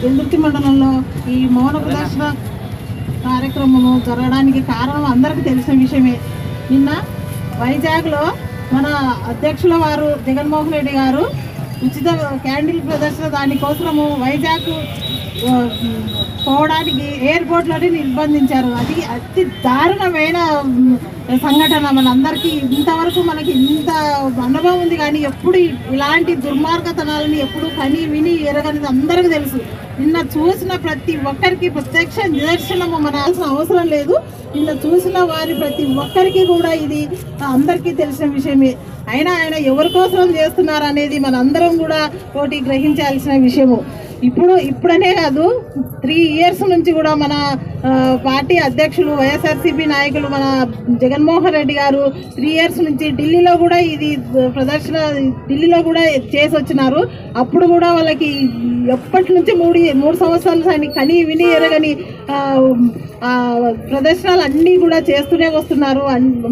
వెల్దుర్తి మండలంలో ఈ మౌన ప్రదర్శన కార్యక్రమము జరగడానికి కారణం అందరికీ తెలిసిన విషయమే. నిన్న వైజాగ్లో మన అధ్యక్షుల వారు జగన్మోహన్ రెడ్డి గారు ఉచిత క్యాండిల్ ప్రదర్శన దానికోసము వైజాగ్ పోవడానికి ఎయిర్పోర్ట్లోనే నిర్బంధించారు. అది అతి దారుణమైన సంఘటన. మనందరికీ ఇంతవరకు మనకి ఇంత అనుభవం ఉంది, కానీ ఎప్పుడు ఇలాంటి దుర్మార్గతనాలని ఎప్పుడు కని విని ఎరగనిది అందరికీ తెలుసు. నిన్న చూసిన ప్రతి ఒక్కరికి ప్రత్యక్ష నిదర్శనము మన అవసరం లేదు. నిన్న చూసిన వారి ప్రతి ఒక్కరికి కూడా ఇది అందరికీ తెలిసిన విషయమే. అయినా ఆయన ఎవరి కోసం చేస్తున్నారు అనేది మనందరం కూడా ఒకటి గ్రహించాల్సిన విషయము. ఇప్పుడనే కాదు, 3 years నుంచి కూడా మన పార్టీ అధ్యక్షులు వైఎస్ఆర్సీపీ నాయకులు మన జగన్మోహన్ రెడ్డి గారు 3 years నుంచి ఢిల్లీలో కూడా ఇది ప్రదర్శన ఢిల్లీలో కూడా చేసి వచ్చినారు. అప్పుడు కూడా వాళ్ళకి ఎప్పటి నుంచి 3 సంవత్సరాలు ఆయన కని విని ఎరగని ప్రదర్శనలు అన్నీ కూడా చేస్తూనే వస్తున్నారు.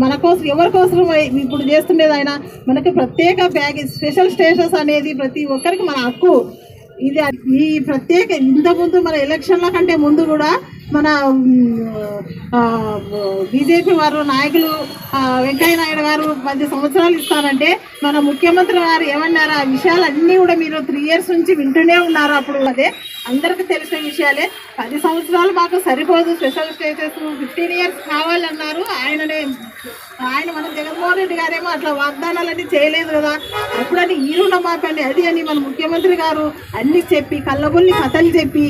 మన కోసం ఎవరి కోసం ఇప్పుడు చేస్తుండేది ఆయన మనకి ప్రత్యేక ప్యాకేజ్ స్పెషల్ స్టేటస్ అనేది ప్రతి ఒక్కరికి మన హక్కు. ఇది ఈ ప్రత్యేక ఇంతకుముందు మన ఎలక్షన్ల కంటే ముందు కూడా మన బీజేపీ వారు నాయకులు వెంకయ్య నాయుడు గారు 10 సంవత్సరాలు ఇస్తారంటే మన ముఖ్యమంత్రి గారు ఏమన్నారు, ఆ విషయాలన్నీ కూడా మీరు 3 years నుంచి వింటూనే ఉన్నారు. అప్పుడు అదే అందరికీ తెలిసిన విషయాలే. 10 సంవత్సరాలు మాకు సరిపోదు, స్పెషల్ స్టేటస్ 15 years కావాలన్నారు. ఆయన మన జగన్మోహన్ రెడ్డి గారేమో అట్లా వాగ్దానాలన్నీ చేయలేదు కదా. అప్పుడని ఈ రుణమాఫీ అని అది అని మన ముఖ్యమంత్రి గారు అన్ని చెప్పి కళ్ళబొల్లి కథలు చెప్పి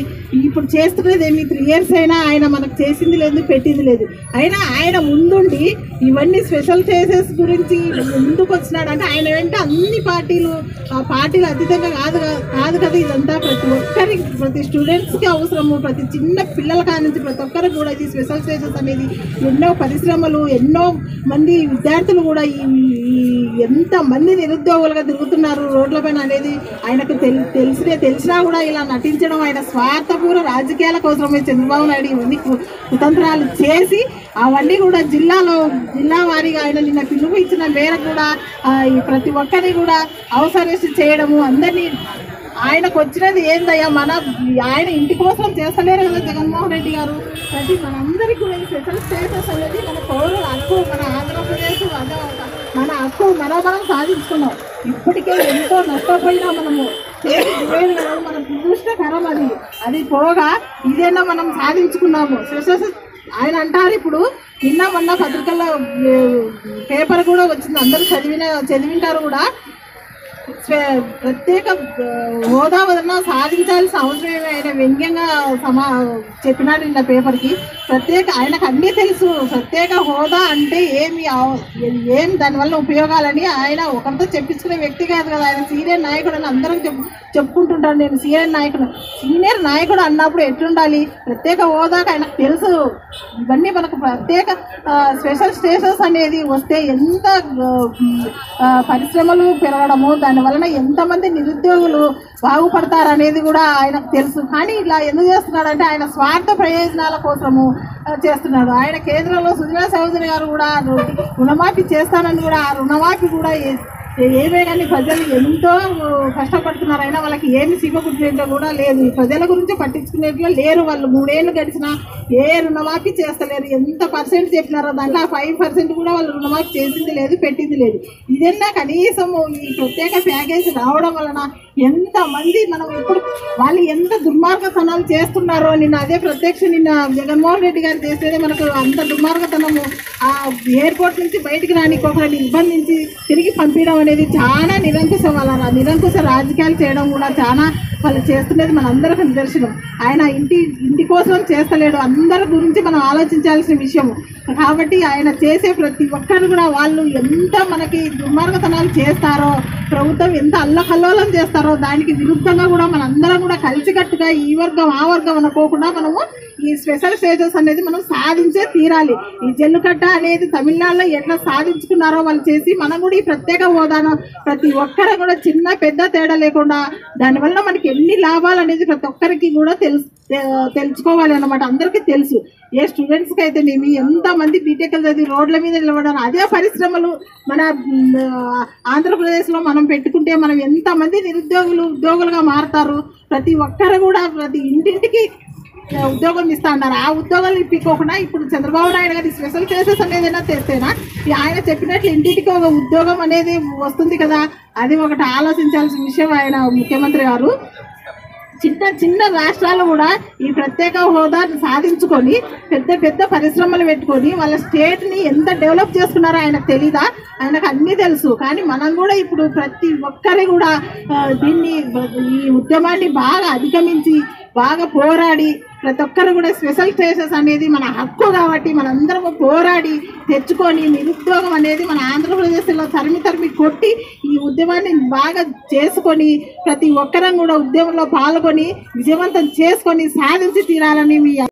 ఇప్పుడు చేస్తున్నది ఏమి 3 years అయినా ఆయన మనకు చేసింది లేదు, పెట్టింది లేదు. అయినా ఆయన ముందుండి ఇవన్నీ స్పెషల్ స్టేటస్ గురించి ముందుకు వచ్చినాడు అంటే ఆయన వెంట అన్ని పార్టీలు అతీతంగా కాదు కదా. ఇదంతా ప్రతి ఒక్కరికి, ప్రతి స్టూడెంట్స్కి అవసరము. ప్రతి చిన్న పిల్లల కానించి ప్రతి ఒక్కరికి కూడా ఇది స్పెషల్ స్టేటస్ అనేది ఎన్నో పరిశ్రమలు, ఎన్నో మంది విద్యార్థులు కూడా ఎంతమంది నిరుద్యోగులుగా తిరుగుతున్నారు రోడ్లపైన అనేది ఆయనకు తెలిసినా కూడా ఇలా నటించడం ఆయన స్వార్థపూర్వ రాజకీయాల కోసమే చంద్రబాబు నాయుడు ఇవన్నీ కుతంత్రాలు చేసి అవన్నీ కూడా జిల్లా వారీగా ఆయన నిన్న పిలుపు ఇచ్చిన మేరకు కూడా ప్రతి ఒక్కరిని కూడా హౌస్ అరెస్ట్ చేయడము. అందరినీ ఆయనకు వచ్చినది ఏందయ్యా, ఆయన ఇంటి కోసం చేస్తలేరు కదా జగన్మోహన్ రెడ్డి గారు. మనందరికీ కూడా ఈ స్పెషల్ స్టేటస్ అనేది మన పౌరుల హక్కు, మన ఆంధ్రప్రదేశ్ మన హక్కు మనం సాధించుకున్నాం. ఇప్పటికే ఎంతో నష్టపోయినా మనము మన దురదృష్టకరం అది పోగా ఇదేనా మనం సాధించుకున్నాము. స్పెషల్ ఆయన అంటారు ఇప్పుడు నిన్న మొన్న పత్రికల్లో పేపర్ కూడా వచ్చింది, అందరూ చదివింటారు కూడా. ప్రత్యేక హోదా వలన సాధించాల్సిన అవసరం ఆయన వ్యంగ్యంగా చెప్పినాడు నిన్న పేపర్కి. ఆయనకు అన్నీ తెలుసు ప్రత్యేక హోదా అంటే ఏం దానివల్ల ఉపయోగాలని. ఆయన ఒకరితో చెప్పించుకునే వ్యక్తి కాదు కదా, ఆయన సీనియర్ నాయకుడు అని అందరం చెప్పుకుంటుంటాను. నేను సీనియర్ నాయకుడు అన్నప్పుడు ఎట్లుండాలి, ప్రత్యేక హోదాకు ఆయనకు తెలుసు. ఇవన్నీ మనకు ప్రత్యేక స్పెషల్ స్టేటస్ అనేది వస్తే ఎంత పరిశ్రమలు పెరగడము, దానివలన ఎంతమంది నిరుద్యోగులు బాగుపడతారనేది కూడా ఆయనకు తెలుసు. కానీ ఇలా ఎందుకు చేస్తున్నాడంటే ఆయన స్వార్థ ప్రయోజనాల కోసము చేస్తున్నాడు. ఆయన కేంద్రంలో సుజనా చౌదరి గారు కూడా రుణమాఫీ చేస్తానని కూడా ఆ రుణమాఫీ కూడా ఏమే కానీ ప్రజలు ఎంతో కష్టపడుతున్నారు. అయినా వాళ్ళకి ఏమి సీమకుట్టినట్టు కూడా లేదు, ప్రజల గురించి పట్టించుకునేట్లో లేరు. వాళ్ళు 3 ఏళ్ళు గడిచినా ఏ రుణమాఫీ చేస్తలేరు. ఎంత % చెప్పినారో దాంట్లో 5% కూడా వాళ్ళు రుణమాఫీ చేసింది లేదు, పెట్టింది లేదు. ఇదన్నా కనీసము ఈ ప్రత్యేక ప్యాకేజ్ రావడం వలన ఎంతమంది మనం ఇప్పుడు వాళ్ళు ఎంత దుర్మార్గతనాలు చేస్తున్నారో నిన్న అదే నిన్న జగన్మోహన్ రెడ్డి గారు చేసేదే మనకు అంత దుర్మార్గతనము. ఆ ఎయిర్పోర్ట్ నుంచి బయటికి రానికోకుండా నిర్బంధించి తిరిగి పంపించడం అనేది చాలా నిరంకుశ రాజకీయాలు చేయడం కూడా చాలా వాళ్ళు చేస్తున్నది మనందరికీ నిదర్శనం. ఆయన ఇంటి కోసం చేస్తలేడు, అందరి గురించి మనం ఆలోచించాల్సిన విషయం. కాబట్టి ఆయన చేసే ప్రతి ఒక్కరు కూడా వాళ్ళు ఎంత మనకి దుర్మార్గతనాలు చేస్తారో, ప్రభుత్వం ఎంత అల్లకల్లోలం చేస్తారో దానికి విరుద్ధంగా కూడా మనందరం కూడా కలిసికట్టుగా ఈ వర్గం ఆ వర్గం అనుకోకుండా మనము ఈ స్పెషల్ స్టేటస్ అనేది మనం సాధించే తీరాలి. ఈ జల్లుకట్ట అనేది తమిళనాడులో ఎట్లా సాధించుకున్నారో వాళ్ళు చేసి మనం కూడా ఈ ప్రత్యేక హోదాను ప్రతి ఒక్కరు కూడా చిన్న పెద్ద తేడా లేకుండా దానివల్ల మనకి ఎన్ని లాభాలు అనేది ప్రతి ఒక్కరికి కూడా తెలుసుకోవాలి అన్నమాట. అందరికీ తెలుసు. ఏ స్టూడెంట్స్కి అయితేనేమి ఎంతమంది బీటెక్లు చదివి రోడ్ల మీద నిలబడారు. అదే పరిశ్రమలు మన ఆంధ్రప్రదేశ్లో మనం పెట్టుకుంటే మనం ఎంతమంది ఉద్యోగులుగా మారుతారు. ప్రతి ఒక్కరు కూడా ప్రతి ఇంటింటికి ఉద్యోగం ఇస్తా అన్నారు. ఆ ఉద్యోగాలు ఇప్పించుకోకుండా ఇప్పుడు చంద్రబాబు నాయుడు గారి స్పెషల్ కేసెస్ అనేదైనా తెస్తేనా ఆయన చెప్పినట్లు ఇంటింటికి ఒక ఉద్యోగం అనేది వస్తుంది కదా. అది ఒకటి ఆలోచించాల్సిన విషయం. ఆయన ముఖ్యమంత్రి గారు చిన్న చిన్న రాష్ట్రాలు కూడా ఈ ప్రత్యేక హోదాను సాధించుకొని పెద్ద పెద్ద పరిశ్రమలు పెట్టుకొని వాళ్ళ స్టేట్ని ఎంత డెవలప్ చేసుకున్నారో ఆయనకు తెలీదా? ఆయనకు అన్నీ తెలుసు. కానీ మనం కూడా ఇప్పుడు ప్రతి ఒక్కరి కూడా ఈ ఉద్యమాన్ని బాగా అధిగమించి బాగా పోరాడి ప్రతి ఒక్కరు కూడా స్పెషల్ కేసెస్ అనేది మన హక్కు కాబట్టి మనందరం పోరాడి తెచ్చుకొని నిరుద్యోగం అనేది మన ఆంధ్రప్రదేశ్లో తరిమి కొట్టి ఈ ఉద్యమాన్ని బాగా చేసుకొని ప్రతి ఒక్కరం కూడా ఉద్యమంలో పాల్గొని విజయవంతం చేసుకొని సాధించి తీరాలని మీ